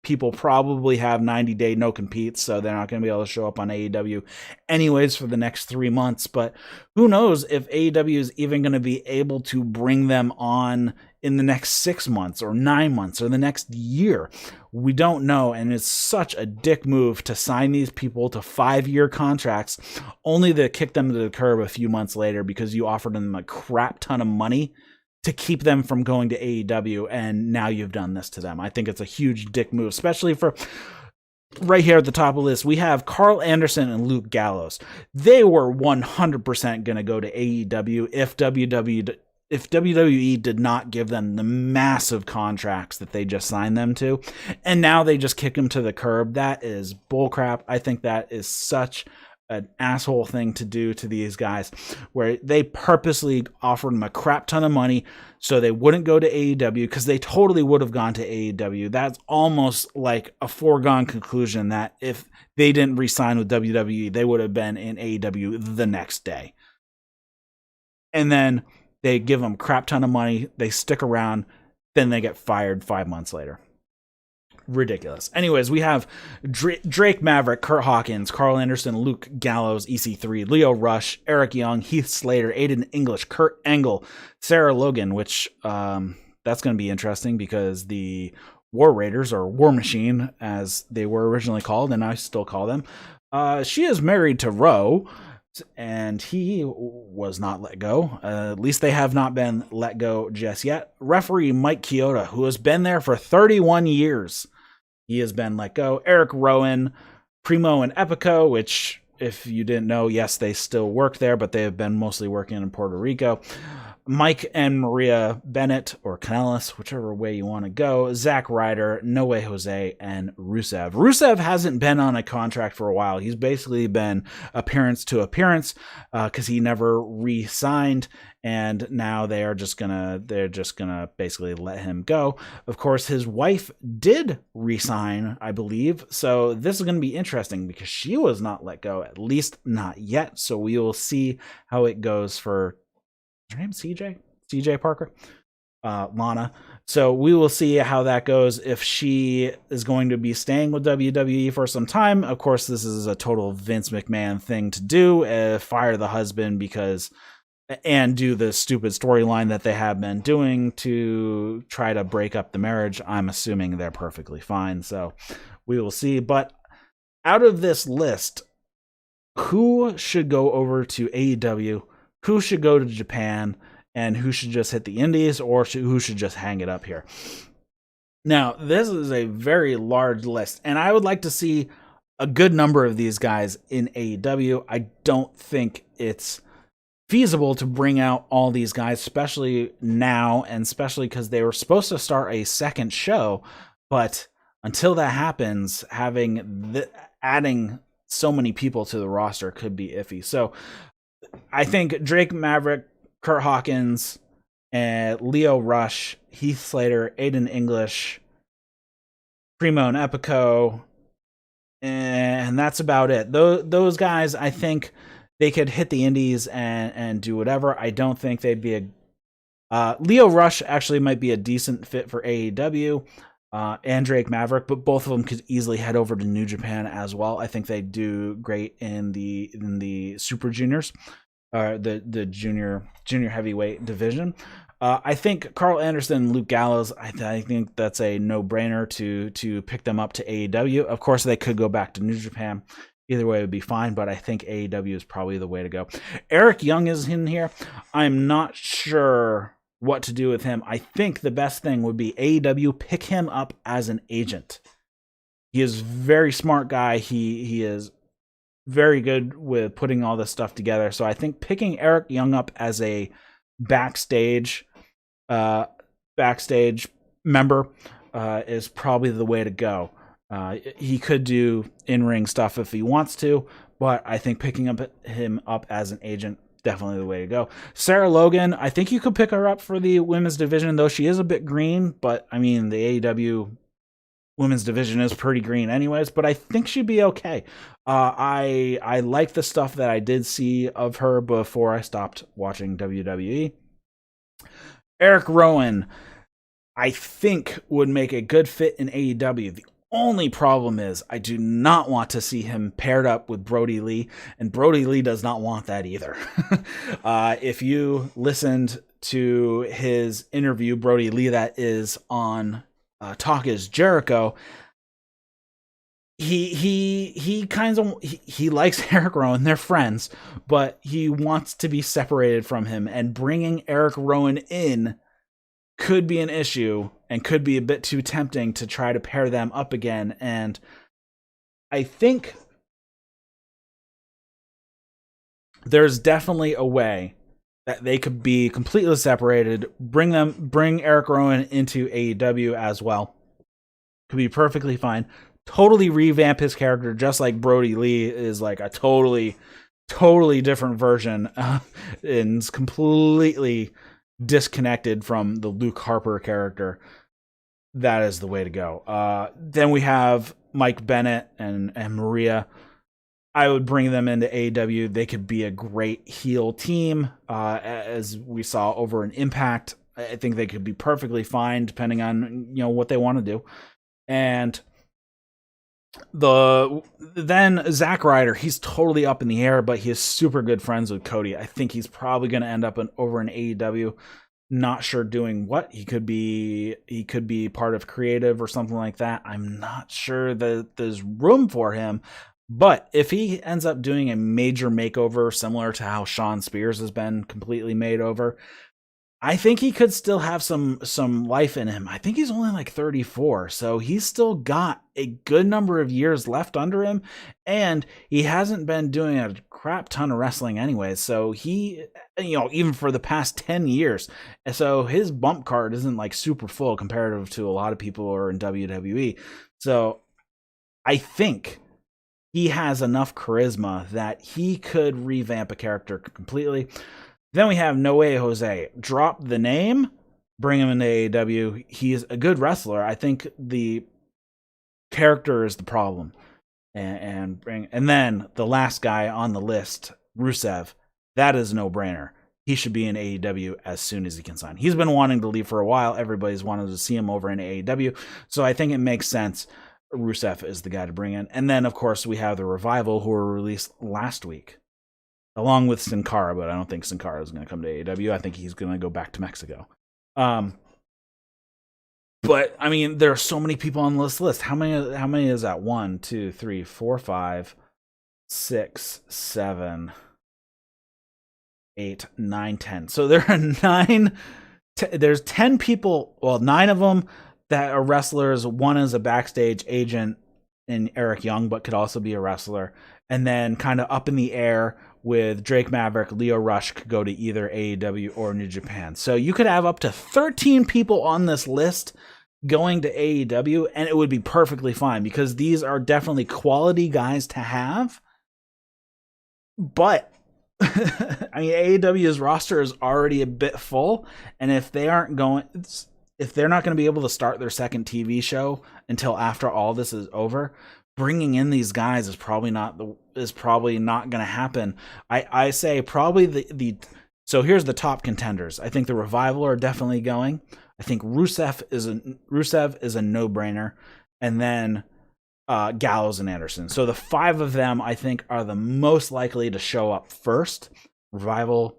people probably have 90-day no-competes, so they're not going to be able to show up on AEW anyways for the next 3 months. But who knows if AEW is even going to be able to bring them on in the next 6 months or 9 months or the next year. We don't know, and it's such a dick move to sign these people to 5-year contracts only to kick them to the curb a few months later because you offered them a crap ton of money to keep them from going to AEW, and now you've done this to them. I think it's a huge dick move, especially for right here at the top of the list. We have Carl Anderson and Luke Gallows. They were 100% going to go to AEW if WWE did not give them the massive contracts that they just signed them to, and now they just kick them to the curb. That is bullcrap. I think that is such an asshole thing to do to these guys, where they purposely offered them a crap ton of money so they wouldn't go to AEW, because they totally would have gone to AEW. That's almost like a foregone conclusion that if they didn't re-sign with WWE, they would have been in AEW the next day. And then they give them a crap ton of money, they stick around, then they get fired 5 months later. Ridiculous. Anyways, we have Drake Maverick, Kurt Hawkins, Carl Anderson, Luke Gallows, EC3, Leo Rush, Eric Young, Heath Slater, Aiden English, Kurt Angle, Sarah Logan, which that's going to be interesting because the War Raiders, or War Machine as they were originally called, and I still call them, she is married to Ro, and he was not let go. At least they have not been let go just yet. Referee Mike Chioda, who has been there for 31 years, he has been let go. Eric Rowan, Primo and Epico, which, if you didn't know, yes, they still work there, but they have been mostly working in Puerto Rico. Mike and Maria Bennett, or Kanellis, whichever way you want to go. Zack Ryder, No Way Jose, and Rusev. Rusev hasn't been on a contract for a while. He's basically been appearance to appearance because he never re-signed, and now they're just gonna basically let him go. Of course, his wife did re-sign, I believe, so this is going to be interesting because she was not let go, at least not yet. So we will see how it goes for her name CJ Parker, Lana. So we will see how that goes, if she is going to be staying with WWE for some time. Of course, this is a total Vince McMahon thing to do, fire the husband and do the stupid storyline that they have been doing to try to break up the marriage. I'm assuming they're perfectly fine, so we will see. But out of this list, who should go over to AEW? Who should go to Japan, and who should just hit the indies, or who should just hang it up here? Now, this is a very large list, and I would like to see a good number of these guys in AEW. I don't think it's feasible to bring out all these guys, especially now, and especially because they were supposed to start a second show, but until that happens, adding so many people to the roster could be iffy. So I think Drake Maverick, Kurt Hawkins, and Leo Rush, Heath Slater, Aiden English, Primo and Epico, and that's about it. Those guys, I think they could hit the indies and do whatever. I don't think they'd be Leo Rush actually might be a decent fit for AEW. And Drake Maverick, but both of them could easily head over to New Japan as well. I think they do great in the Super Juniors, the junior heavyweight division. I think Carl Anderson and Luke Gallows, I think that's a no-brainer to pick them up to AEW. Of course, they could go back to New Japan. Either way would be fine, but I think AEW is probably the way to go. Eric Young is in here. I'm not sure what to do with him. I think the best thing would be AEW pick him up as an agent. He is a very smart guy. He is very good with putting all this stuff together. So I think picking Eric Young up as a backstage member is probably the way to go. He could do in-ring stuff if he wants to, but I think picking him up as an agent, definitely the way to go. Sarah Logan, I think you could pick her up for the women's division, though she is a bit green, but I mean, the AEW women's division is pretty green anyways, but I think she'd be okay. I like the stuff that I did see of her before I stopped watching WWE. Eric Rowan, I think would make a good fit in AEW. The only problem is I do not want to see him paired up with Brody Lee, and Brody Lee does not want that either. If you listened to his interview, Brody Lee, that is on Talk Is Jericho, he likes Eric Rowan. They're friends, but he wants to be separated from him, and bringing Eric Rowan in could be an issue and could be a bit too tempting to try to pair them up again. And I think there's definitely a way that they could be completely separated, bring Eric Rowan into AEW as well. Could be perfectly fine. Totally revamp his character, just like Brody Lee is like a totally different version and is completely disconnected from the Luke Harper character. That is the way to go. Then we have Mike Bennett and Maria. I would bring them into AEW. They could be a great heel team, as we saw over in Impact. I think they could be perfectly fine, depending on what they want to do. And then Zack Ryder, he's totally up in the air, but he is super good friends with Cody. I think he's probably going to end up over in AEW. Not sure doing what. He could be part of creative or something like that. I'm not sure that there's room for him. But if he ends up doing a major makeover, similar to how Shawn Spears has been completely made over, I think he could still have some life in him. I think he's only like 34, so he's still got a good number of years left under him, and he hasn't been doing a crap ton of wrestling anyway, so he, even for the past 10 years, so his bump card isn't like super full comparative to a lot of people who are in WWE. So I think he has enough charisma that he could revamp a character completely. Then we have Noe Jose. Drop the name, bring him into AEW. He is a good wrestler. I think the character is the problem. And then the last guy on the list, Rusev. That is a no-brainer. He should be in AEW as soon as he can sign. He's been wanting to leave for a while. Everybody's wanted to see him over in AEW. So I think it makes sense. Rusev is the guy to bring in. And then, of course, we have the Revival, who were released last week, along with Sin Cara, but I don't think Sin Cara is going to come to AEW. I think he's going to go back to Mexico. But I mean, there are so many people on this list. How many is that? 1, 2, 3, 4, 5, 6, 7, 8, 9, 10. So there are 9. There's 10 people. Well, 9 of them that are wrestlers. 1 is a backstage agent in Eric Young, but could also be a wrestler. And then kind of up in the air with Drake Maverick, Leo Rush could go to either AEW or New Japan. So you could have up to 13 people on this list going to AEW, and it would be perfectly fine, because these are definitely quality guys to have. But I mean, AEW's roster is already a bit full, and if they're not going to be able to start their second TV show until after all this is over, bringing in these guys is probably not going to happen. I say probably the So here's the top contenders. I think the Revival are definitely going. I think Rusev is a no-brainer, and then Gallows and Anderson. So the 5 of them, I think, are the most likely to show up first. Revival,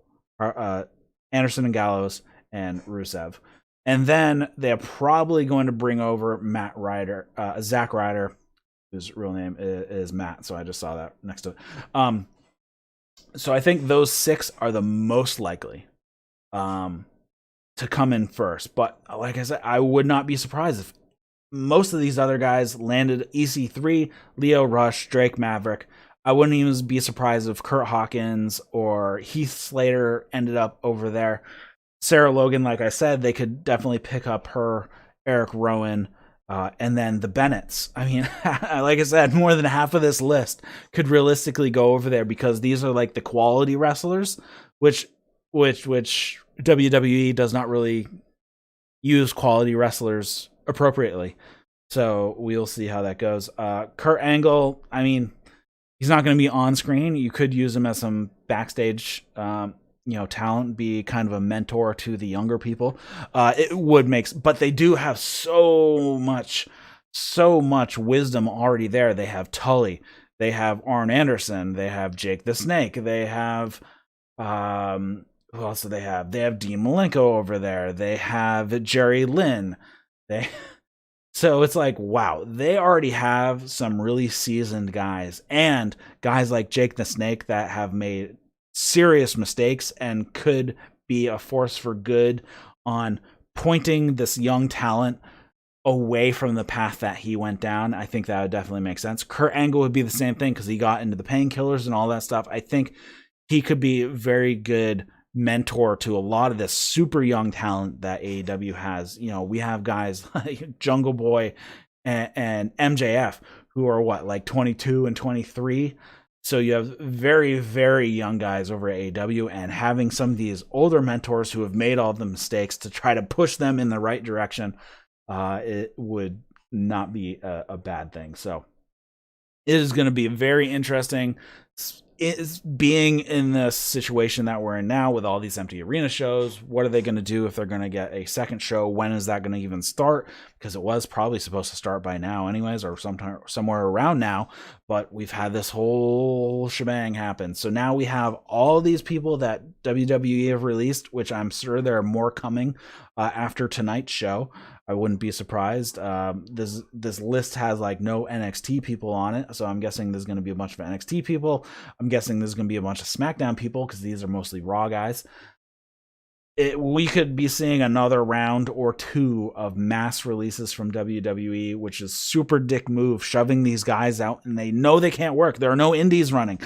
Anderson and Gallows, and Rusev. And then they're probably going to bring over Zack Ryder, whose real name is Matt. So I just saw that next to it. So I think those 6 are the most likely to come in first. But like I said, I would not be surprised if most of these other guys landed EC3, Lio Rush, Drake Maverick. I wouldn't even be surprised if Kurt Hawkins or Heath Slater ended up over there. Sarah Logan, like I said, they could definitely pick up her, Eric Rowan, and then the Bennetts. I mean, like I said, more than half of this list could realistically go over there because these are like the quality wrestlers, which WWE does not really use quality wrestlers appropriately. So we'll see how that goes. Kurt Angle, I mean, he's not going to be on screen. You could use him as some backstage, talent, be kind of a mentor to the younger people. It would make, but they do have so much wisdom already there. They have Tully, they have Arn Anderson, they have Jake the Snake, they have, who else do they have? They have Dean Malenko over there. They have Jerry Lynn. So it's like, wow, they already have some really seasoned guys, and guys like Jake the Snake that have made serious mistakes and could be a force for good on pointing this young talent away from the path that he went down. I think that would definitely make sense. Kurt Angle would be the same thing because he got into the painkillers and all that stuff. I think he could be a very good mentor to a lot of this super young talent that AEW has. We have guys like Jungle Boy and MJF who are like 22 and 23. So you have very, very young guys over at AEW, and having some of these older mentors who have made all the mistakes to try to push them in the right direction, it would not be a bad thing. So it is going to be very interesting. Is being in the situation that we're in now with all these empty arena shows. What are they going to do if they're going to get a second show? When is that going to even start? Because it was probably supposed to start by now anyways, or somewhere around now, but we've had this whole shebang happen. So now we have all these people that WWE have released, which I'm sure there are more coming after tonight's show. I wouldn't be surprised. This list has like no NXT people on it, so I'm guessing there's going to be a bunch of NXT people. I'm guessing there's going to be a bunch of SmackDown people because these are mostly Raw guys. We could be seeing another round or 2 of mass releases from WWE, which is super dick move, shoving these guys out, and they know they can't work. There are no indies running.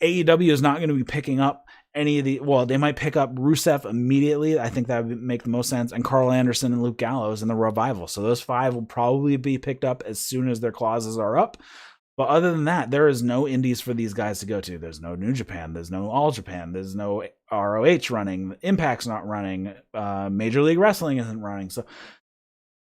AEW is not going to be picking up any of the, they might pick up Rusev immediately. I think that would make the most sense. And Carl Anderson and Luke Gallows in the Revival. So those 5 will probably be picked up as soon as their clauses are up. But other than that, there is no indies for these guys to go to. There's no New Japan. There's no All Japan. There's no ROH running. Impact's not running. Major League Wrestling isn't running. So,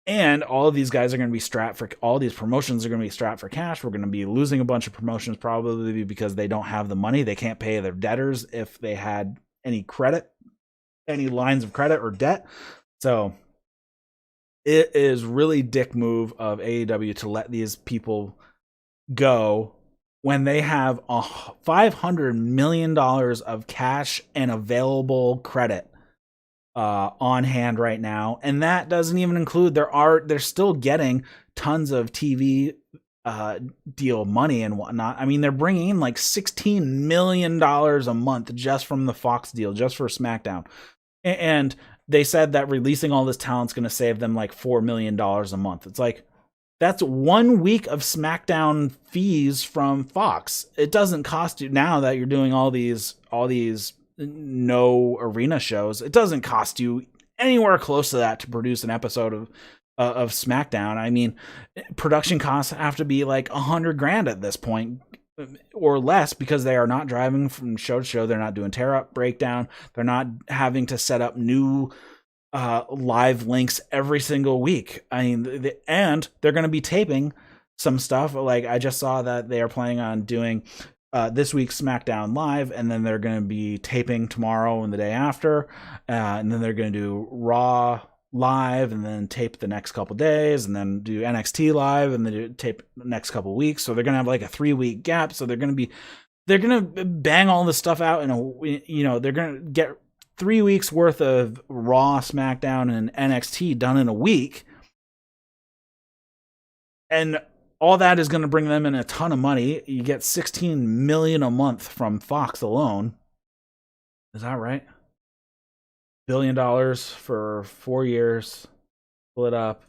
and all of these guys are going to be strapped for, all these promotions are going to be strapped for cash. We're going to be losing a bunch of promotions probably because they don't have the money. They can't pay their debtors if they had any credit, any lines of credit or debt. So it is really dick move of AEW to let these people go when they have $500 million of cash and available credit on hand right now, and that doesn't even include they're still getting tons of TV deal money and whatnot. I mean, they're bringing in like $16 million a month just from the Fox deal, just for SmackDown, and they said that releasing all this talent's going to save them like $4 million a month. It's like, that's 1 week of SmackDown fees from Fox. It doesn't cost you, now that you're doing all these no arena shows, it doesn't cost you anywhere close to that to produce an episode of SmackDown. I mean, production costs have to be like $100,000 at this point or less, because they are not driving from show to show. They're not doing tear up breakdown. They're not having to set up new live links every single week. I mean, and they're going to be taping some stuff. Like I just saw that they are planning on doing this week's SmackDown Live, and then they're going to be taping tomorrow and the day after, and then they're going to do Raw Live, and then tape the next couple days, and then do NXT Live, and then do tape the next couple weeks. So they're going to have like a 3-week gap. So they're going to bang all this stuff out in they're going to get 3 weeks worth of Raw, SmackDown, and NXT done in a week. And all that is going to bring them in a ton of money. You get $16 million a month from Fox alone. Is that right? $1 billion for 4 years. Split up.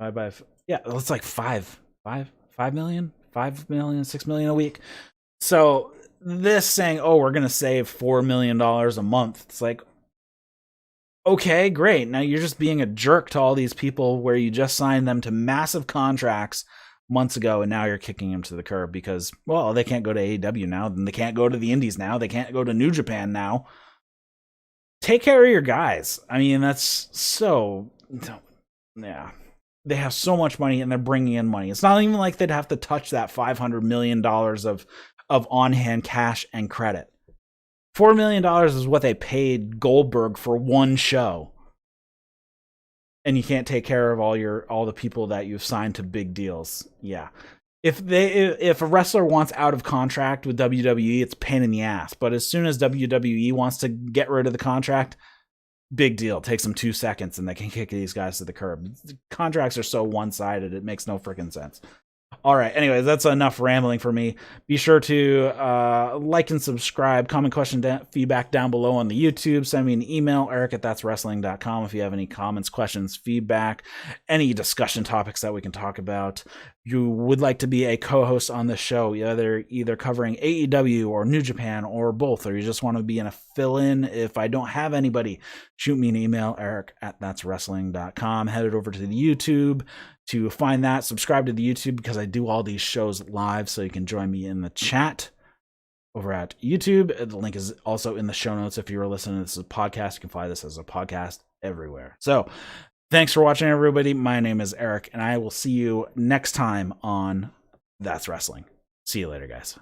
Yeah, it's like 5 million, 6 million a week. So this saying, oh, we're going to save $4 million a month. It's like, okay, great. Now you're just being a jerk to all these people where you just signed them to massive contracts months ago, and now you're kicking them to the curb because, well, they can't go to AEW now, then they can't go to the Indies now, they can't go to New Japan now. Take care of your guys. I mean, that's so, yeah. They have so much money, and they're bringing in money. It's not even like they'd have to touch that $500 million of on-hand cash and credit. $4 million is what they paid Goldberg for one show. And you can't take care of all the people that you've signed to big deals. Yeah. If a wrestler wants out of contract with WWE, it's a pain in the ass. But as soon as WWE wants to get rid of the contract, big deal. It takes them 2 seconds and they can kick these guys to the curb. Contracts are so one-sided, it makes no freaking sense. All right. Anyways, that's enough rambling for me. Be sure to like and subscribe. Comment, question, feedback down below on the YouTube. Send me an email, eric@thatswrestling.com, if you have any comments, questions, feedback, any discussion topics that we can talk about. You would like to be a co-host on the show, either covering AEW or New Japan or both, or you just want to be in a fill-in. If I don't have anybody, shoot me an email, eric@thatswrestling.com. Head over to the YouTube to find that. Subscribe to the YouTube because I do all these shows live, so you can join me in the chat over at YouTube. The link is also in the show notes. If you were listening to this as a podcast, you can find this as a podcast everywhere. So thanks for watching, everybody. My name is Eric, and I will see you next time on That's Wrestling. See you later, guys.